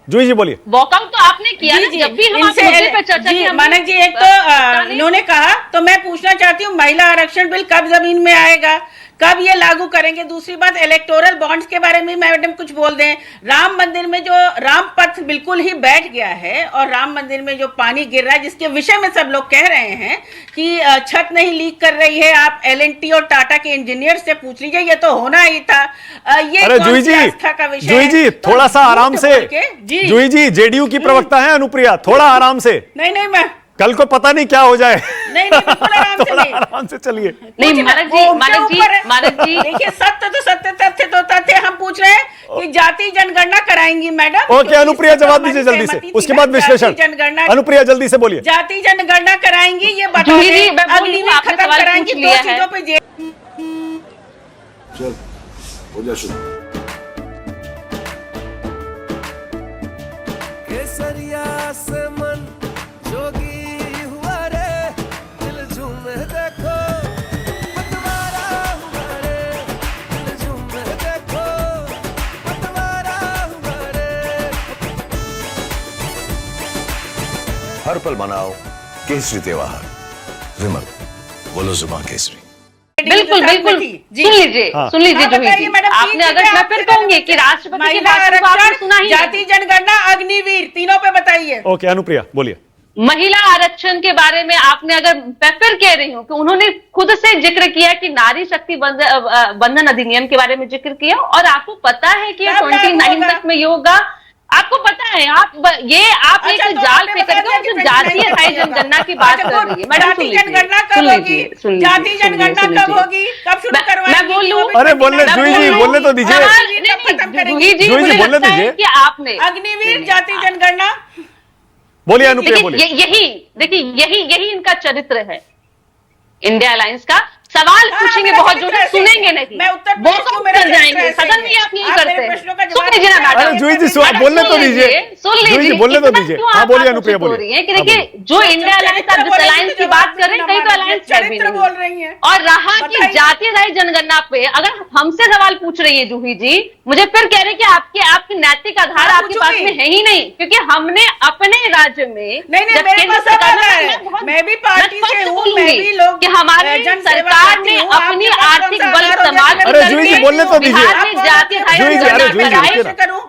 जूही जी बोलिए। वॉकआउट तो आपने किया ना, जब भी हम आपसे मुद्दे पे चर्चा की। मानक जी, एक तो इन्होंने कहा, तो मैं पूछना चाहती हूँ महिला आरक्षण बिल कब जमीन में आएगा, कब ये लागू करेंगे? दूसरी बात, इलेक्टोरल बॉन्ड्स के बारे में मैडम कुछ बोल दें। राम मंदिर में जो राम पथ बिल्कुल ही बैठ गया है और राम मंदिर में जो पानी गिर रहा है, जिसके विषय में सब लोग कह रहे हैं कि छत नहीं लीक कर रही है, आप L&T और टाटा के इंजीनियर से पूछ लीजिए, ये तो होना ही था। ये अरे जूही जी, जूही जी थोड़ा सा आराम से। जूही जी जेडीयू की प्रवक्ता है अनुप्रिया, थोड़ा आराम से। नहीं मैं कल को पता नहीं क्या हो जाए। नहीं बिल्कुल आराम से चलिए। नहीं मानक जी देखिए, सत्य तो सत्य, तथ्य तो तथ्य। हम पूछ रहे हैं कि जाति जनगणना कराएंगी मैडम? ओके अनुप्रिया जवाब दीजिए जल्दी से, उसके बाद विश्लेषण। अनुप्रिया जल्दी से बोलिए। जाति जनगणना कराएंगी, ये बताइए। अग्निवीर खत्म कराएंगी, दो चीजों पे चल हो जा शुरू। केसरिया से मन जोगी हुआ रे, दिल झूमे देखो पतवारा हुआ रे, दिल झूमे देखो पतवारा हुआ रे। हर पल मनाओ केसरी त्योहार। विमल बोलो जुबान केसरी। बिल्कुल सुन लीजिए जूही जी, आपने अगर, मैं फिर कहूंगी कि राष्ट्रपति के भाषण को आपने सुना ही, जाति जनगणना अग्निवीर, तीनों पे बताइए। ओके अनुप्रिया बोलिए। महिला आरक्षण के बारे में आपने, अगर मैं फिर कह रही हूँ कि उन्होंने खुद से जिक्र किया कि नारी शक्ति बंधन अधिनियम के बारे में जिक्र किया, और आपको पता है कि 29 तक में ये होगा। आपको पता है, आप एक जाल फेंक करके जो जातीय आधारित जनगणना की बात कर रही है। मैडम जाति जनगणना कब होगी? जाति जनगणना कब होगी? कब शुरू करवाएंगी? मैं बोलूं? अरे बोलने, जूही जी बोलने तो दीजिए। जूही जी बोलने दीजिए कि आपने अग्निवीर जाति जनगणना बोलिए। अनुप्रिया बोलिए। यही देखिए, यही इनका चरित्र है इंडिया अलायंस का। सवाल पूछेंगे बहुत जोर से, सुनेंगे नहीं, वो कर जाएंगे। सदन में आप यही करते हैं। सुन लीजिए ना मैडम। अरे जूही जी बोलने तो दीजिए, सुन लीजिए, बोलने तो दीजिए। हाँ बोलिए अनुप्रिया बोलिए। कि देखिए, जो इंडिया अलायंस, आप जिस अलायंस की बात कर रहे हैं, कहीं तो अलायंस है भी नहीं। और रहा कि जातीय आधारित जनगणना पे अगर हमसे सवाल पूछ रही है जूही जी, मुझे फिर कह रहे हैं कि आपकी नैतिक आधार आपके पास में है ही नहीं, क्योंकि हमने अपने राज्य में, मैं भी पार्टी से हूँ, मैं भी लोग कि हमारी सरकार ने अपनी आर्थिक बल इस्तेमाल करके बोलने तो दीजिए। बिहार में जाति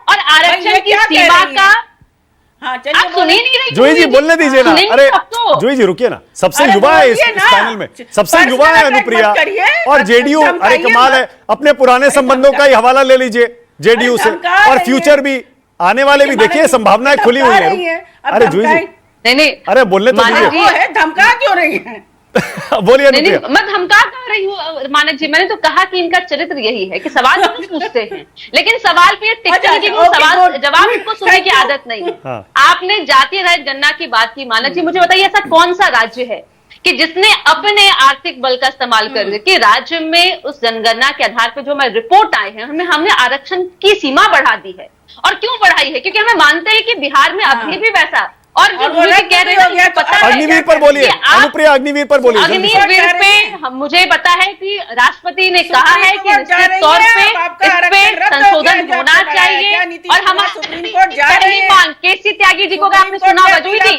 और आरक्षण की सीमा का, आप सुन ही नहीं रही। जूही जी बोलने दीजिए ना। अरे जूही जी रुकिए ना, सबसे युवा है इस पैनल में, सबसे युवा है अनुप्रिया और जेडीयू। अरे कमाल है, अपने पुराने संबंधों का ही हवाला ले लीजिए जेडीयू से, और फ्यूचर भी, आने वाले भी देखिए, संभावनाएं खुली हुई है। अरे जूही जी नहीं, अरे बोलने तो दीजिए। धमका क्यों रही है? बोलिए अनुप्रिया। मैं धमका कर रही हूँ मानक जी, मैंने तो कहा कि इनका चरित्र यही है कि सवाल जरूर पूछते हैं, लेकिन सवाल पे टिकने की सवाल जवाब उनको सुनने की आदत नहीं है। आपने जातीय आधारित गणना की बात की। मानक जी मुझे बताइए, ऐसा कौन सा राज्य है कि जिसने अपने आर्थिक बल का इस्तेमाल करके राज्य में उस जनगणना के आधार पर जो हमारे रिपोर्ट आए हैं, हमने आरक्षण की सीमा बढ़ा दी है? और क्यों बढ़ाई है? क्योंकि हमें मानते हैं कि बिहार में अभी भी वैसा, और जो कह रहे हैं पता है, अग्निवीर पर बोलिए अनुप्रिया, अग्निवीर पर बोलिए। अग्निवीर पे मुझे पता है कि राष्ट्रपति ने कहा है कि निश्चित तौर पे इस पे संशोधन होना चाहिए, और हमारी मांग केसी त्यागी जी को अगर आपने सुना होगा, जूही जी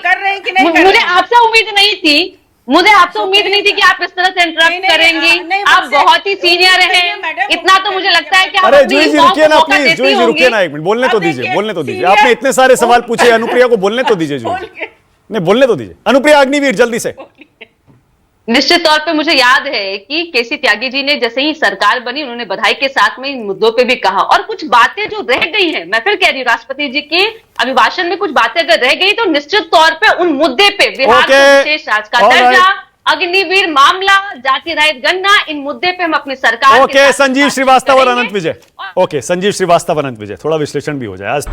मुझे आपसे उम्मीद नहीं थी, कि आप इस तरह से इंटरप्ट करेंगी। आप बहुत ही सीनियर हैं, इतना तो मुझे लगता है कि आप अरे जूही जी रुकिए ना प्लीज, जूही जी रुकिए ना एक मिनट, बोलने तो दीजिए। आपने इतने सारे सवाल पूछे, अनुप्रिया को बोलने तो दीजिए। जूही नहीं, बोलने तो दीजिए। अनुप्रिया अग्निवीर जल्दी से। निश्चित तौर पे मुझे याद है कि केसी त्यागी जी ने जैसे ही सरकार बनी, उन्होंने बधाई के साथ में इन मुद्दों पे भी कहा, और कुछ बातें जो रह गई हैं, मैं फिर कह रही हूँ, राष्ट्रपति जी के अभिभाषण में कुछ बातें अगर रह गई तो निश्चित तौर पे उन मुद्दे पे, बिहार को विशेष राज्य का दर्जा, अग्निवीर मामला, जाति आधारित गणना, इन मुद्दे पे हम अपनी सरकार संजीव श्रीवास्तव और अनंत विजय। संजीव श्रीवास्तव, अनंत विजय, थोड़ा विश्लेषण भी हो जाए आज।